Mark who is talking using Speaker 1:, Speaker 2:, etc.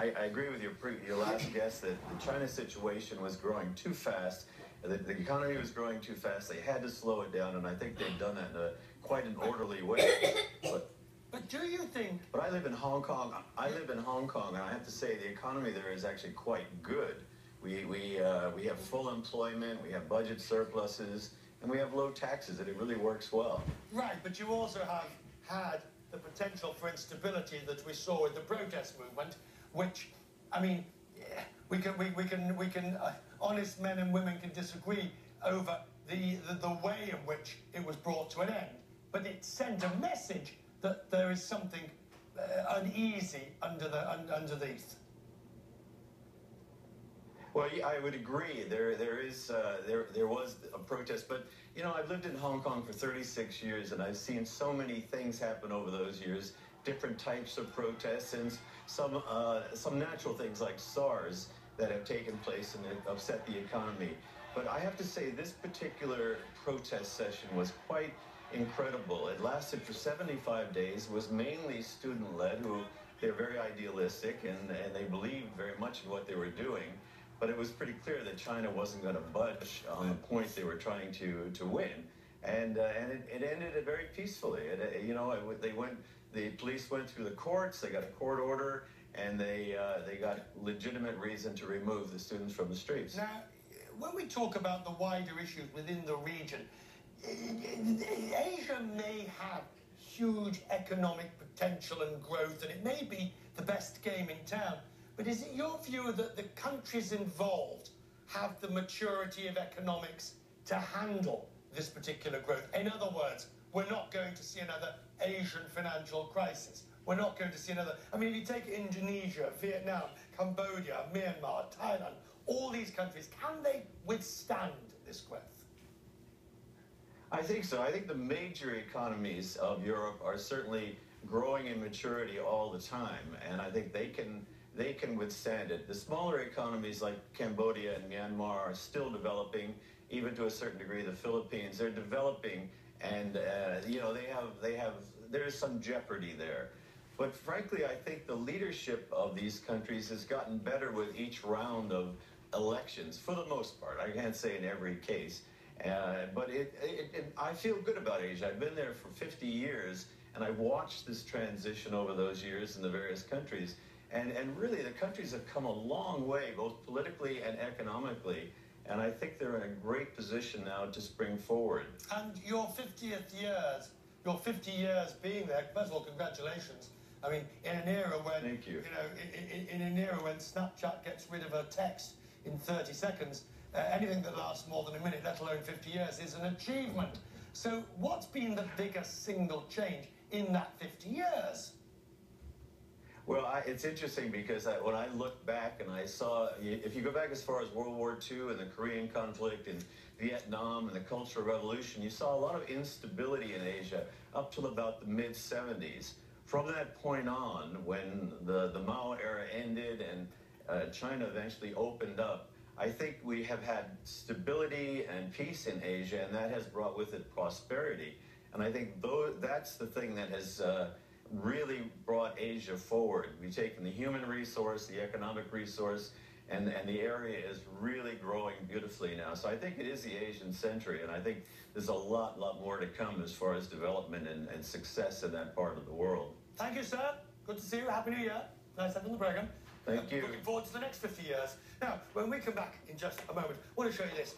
Speaker 1: I agree with your last guess that the China situation was growing too fast. The economy was growing too fast. They had to slow it down, and I think they've done that in quite an orderly way.
Speaker 2: But do you think...
Speaker 1: But I live in Hong Kong. And I have to say the economy there is actually quite good. We have full employment, we have budget surpluses, and we have low taxes, and it really works well.
Speaker 2: Right, but you also have had the potential for instability that we saw with the protest movement, which, I mean, honest men and women can disagree over the way in which it was brought to an end, but it sent a message that there is something uneasy underneath.
Speaker 1: Well, yeah, I would agree. There was a protest, but you know, I've lived in Hong Kong for 36 years, and I've seen so many things happen over those years. Different types of protests, and some natural things like SARS that have taken place and have upset the economy. But I have to say, this particular protest session was quite incredible. It lasted for 75 days. It was mainly student-led, who they're very idealistic and they believed very much in what they were doing. But it was pretty clear that China wasn't going to budge on the point they were trying to win, and it ended it very peacefully. The police went through the courts. They got a court order, and they got legitimate reason to remove the students from the streets.
Speaker 2: Now, when we talk about the wider issues within the region, Asia may have huge economic potential and growth, and it may be the best game in town. But is it your view that the countries involved have the maturity of economics to handle this particular growth? In other words, we're not going to see another Asian financial crisis. We're not going to see another... I mean, if you take Indonesia, Vietnam, Cambodia, Myanmar, Thailand, all these countries, can they withstand this growth?
Speaker 1: I think so. I think the major economies of Europe are certainly growing in maturity all the time, and I think they can withstand it. The smaller economies like Cambodia and Myanmar are still developing, even to a certain degree. The Philippines, they're developing, and you know, there's some jeopardy there. But frankly, I think the leadership of these countries has gotten better with each round of elections, for the most part. I can't say in every case, but I feel good about Asia. I've been there for 50 years, and I've watched this transition over those years in the various countries. And really, the countries have come a long way, both politically and economically. And I think they're in a great position now to spring forward.
Speaker 2: And your 50th years, your 50 years being there, first of all, congratulations. I mean, in an era when,
Speaker 1: Thank you.
Speaker 2: You know, in an era when Snapchat gets rid of a text in 30 seconds, anything that lasts more than a minute, let alone 50 years, is an achievement. So what's been the biggest single change in that 50 years?
Speaker 1: Well, it's interesting because when I look back and I saw, if you go back as far as World War II and the Korean conflict and Vietnam and the Cultural Revolution, you saw a lot of instability in Asia up till about the mid-70s. From that point on, when the Mao era ended and China eventually opened up, I think we have had stability and peace in Asia, and that has brought with it prosperity. And I think that's the thing that has really brought Asia forward. We've taken the human resource, the economic resource, and the area is really growing beautifully now. So I think it is the Asian century, and I think there's a lot more to come as far as development and success in that part of the world.
Speaker 2: Thank you, sir. Good to see you. Happy New Year. Nice having the program.
Speaker 1: Thank you.
Speaker 2: Looking forward to the next 50 years. Now, when we come back in just a moment, I want to show you this.